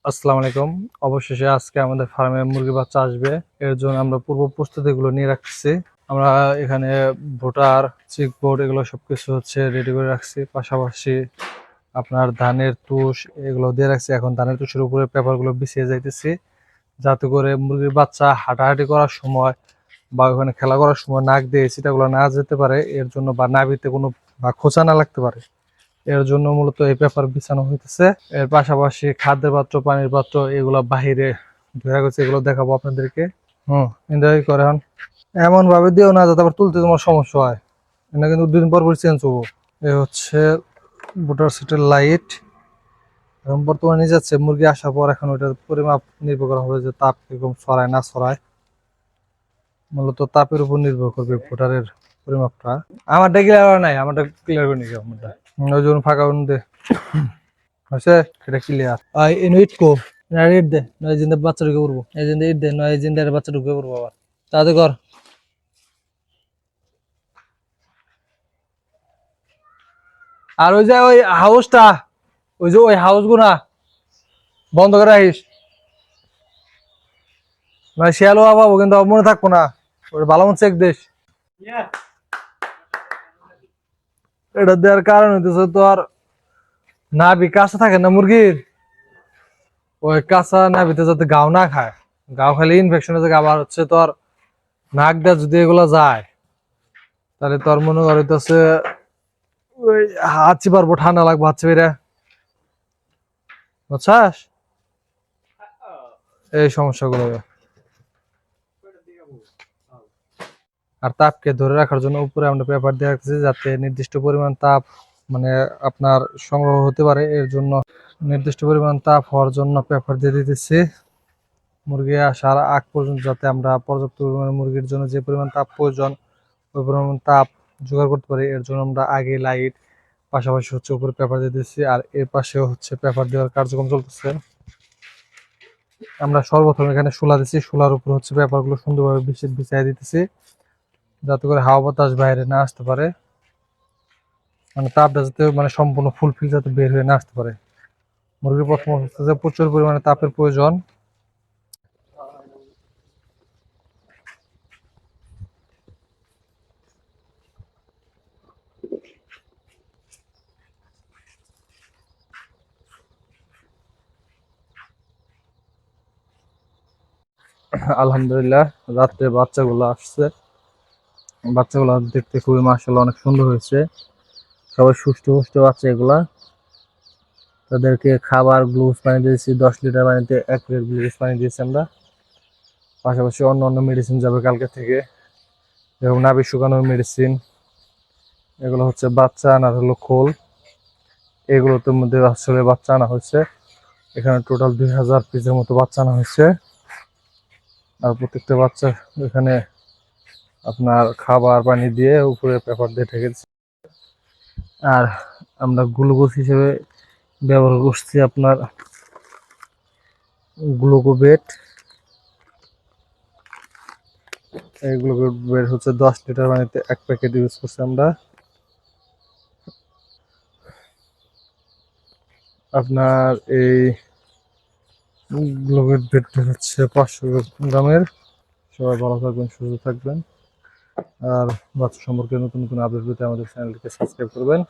আসসালামু আলাইকুম। অবশেষে আজকে আমাদের ফার্মে মুরগি বাচ্চা আসবে। এর জন্য আমরা পূর্ব প্রস্তুতিগুলো নিয়ে রাখছি। আমরা এখানে ভোটার, চিক বোর্ড এগুলো সবকিছু রেডি করে রাখছি। পাশাপাশি আপনার ধানের তুষ এগুলো দিয়ে রাখছি। এখন ধানের তুষের উপরে পেপারগুলো বিছিয়ে যাইতেছি, যাতে করে মুরগির বাচ্চা হাঁটাহাঁটি করার সময় বা ওখানে খেলা করার সময় নাক দিয়ে সেটাগুলো না যেতে পারে, এর জন্য বা নাভিতে কোনো বা খোঁচা না লাগতে পারে, এর জন্য মূলত এই পেপার বিছানো হইতেছে। এর পাশাপাশি খাদ্যের পাত্র, পানির পাত্র এগুলো বাহিরে ধরে গেছে, এগুলো দেখাবো আপনাদেরকে। এনজয় করে হন। এমন ভাবে দিও না যাতে আবার তুলতে তোমার সমস্যা হয়। এটা কিন্তু 2 দিন পর পর চেঞ্জ হবো। এ হচ্ছে বুটার সিটের লাইট। এখন বর্তমানে যাচ্ছে মুরগি আসার পর এখন ওইটার পরিমাপ নির্ভর করা হবে যে তাপ কিরকম ছড়ায় না ছড়ায়। মূলত তাপের উপর নির্ভর করবে ভোটারের পরিমাপটা। আমারটা ক্লিয়ার নাই, আমারটা ক্লিয়ার করে নিকে। আমারটা ওই জন্য ফাঁকা দে হচ্ছে, এটা ক্লিয়ার। ইট কো ইট দে, নয় জিন্দা বাচ্চা ঢুকে পড়বো। এই জিন্দা ইট দে, নয় জিন্দার বাচ্চা ঢুকে পড়বো আবার। তাতে কর। আর ওই যে ওই হাউসটা, ওই যে ওই হাউস গুনা বন্ধ করে রাখিস, নয় শিয়ালো পাবো কিন্তু মনে থাকবো না। ওটা ভালো মতো চেক দিস। এটা দেওয়ার কারণ হইতেছে তোর নাভি কাঁচা থাকে না মুরগির, ওই কাঁচা নাভিতে যাতে গাও না খায়। গাও খাইলে ইনফেকশন হয়ে যায়। আবার হচ্ছে তোর নাক দিয়ে যদি এগুলো যায়, তাহলে তোর মনে করতেছে ওই হাত চিপারবো, ঠান্ডা লাগবো হাত চিপে, বুঝছাস এই সমস্যাগুলো। আর তাপকে ধরে রাখার জন্য উপরে আমরা পেপার দিয়ে রাখছি, যাতে নির্দিষ্ট পরিমাণ তাপ মানে আপনার সংগ্রহ হতে পারে। এর জন্য নির্দিষ্ট পরিমাণ তাপ হওয়ার জন্য পেপার দিয়ে দিতেছি। মুরগি আসার আগ পর্যন্ত যাতে আমরা পর্যাপ্ত পরিমাণে মুরগির জন্য যে পরিমাণ তাপ প্রয়োজন ওই পরিমাণ তাপ জোগাড় করতে পারি। এর জন্য আমরা আগে লাইট, পাশাপাশি হচ্ছে উপরে পেপার দিয়ে দিচ্ছি, আর এর পাশেও হচ্ছে পেপার দেওয়ার কার্যক্রম চলতেছে। আমরা সর্বপ্রথম এখানে শোলা দিচ্ছি, শোলার উপর হচ্ছে পেপারগুলো সুন্দরভাবে বিছিয়ে দিতেছি, যাতে করে হাওয়া বাতাস বাইরে না আসতে পারে, মানে তাপটা যাতে মানে সম্পূর্ণ ফুলফিল যাতে বের হয়ে না আসতে পারে। মুরগির প্রথম অবস্থাতে প্রচুর পরিমাণে তাপের প্রয়োজন। আলহামদুলিল্লাহ, রাত্রে বাচ্চাগুলো আসছে। বাচ্চাগুলো দেখতে খুবই মাশাআল্লাহ অনেক সুন্দর হয়েছে। সবাই সুস্থ সুস্থ বাচ্চা এগুলা। তাদেরকে খাবার গ্লুকোজ পানি দিয়েছি, 10 লিটার পানিতে 1 প্লেট গ্লুকোজ পানি দিয়েছি আমরা। পাশাপাশি অন্য অন্য মেডিসিন যাবে কালকে থেকে, যেরকম নাভি শুকানোর মেডিসিন। এগুলো হচ্ছে বাচ্চা আনার হলো খোল, এগুলোতে মধ্যে আসলে বাচ্চা আনা হয়েছে। এখানে টোটাল 2000 পিসের মতো বাচ্চা আনা হয়েছে। আর প্রত্যেকটা বাচ্চা এখানে আপনার খাবার পানি দিয়ে উপরে পেপার দিয়ে ঢেকেছি। আর আমরা গ্লুকোজ হিসেবে ব্যবহার করছি আপনার গ্লুকোভেট। এই গ্লুকোভেট হচ্ছে 10 লিটার পানিতে 1 প্যাকেট ইউজ করছি আমরা। আপনার এই গ্লুকোভেট হচ্ছে 500 গ্রামের। সবাই ভালো থাকবেন, সুস্থ থাকবেন। আর বাচ্চা সম্পর্কে নতুন নতুন আপডেট পেতে আমাদের চ্যানেলটিকে সাবস্ক্রাইব করবেন।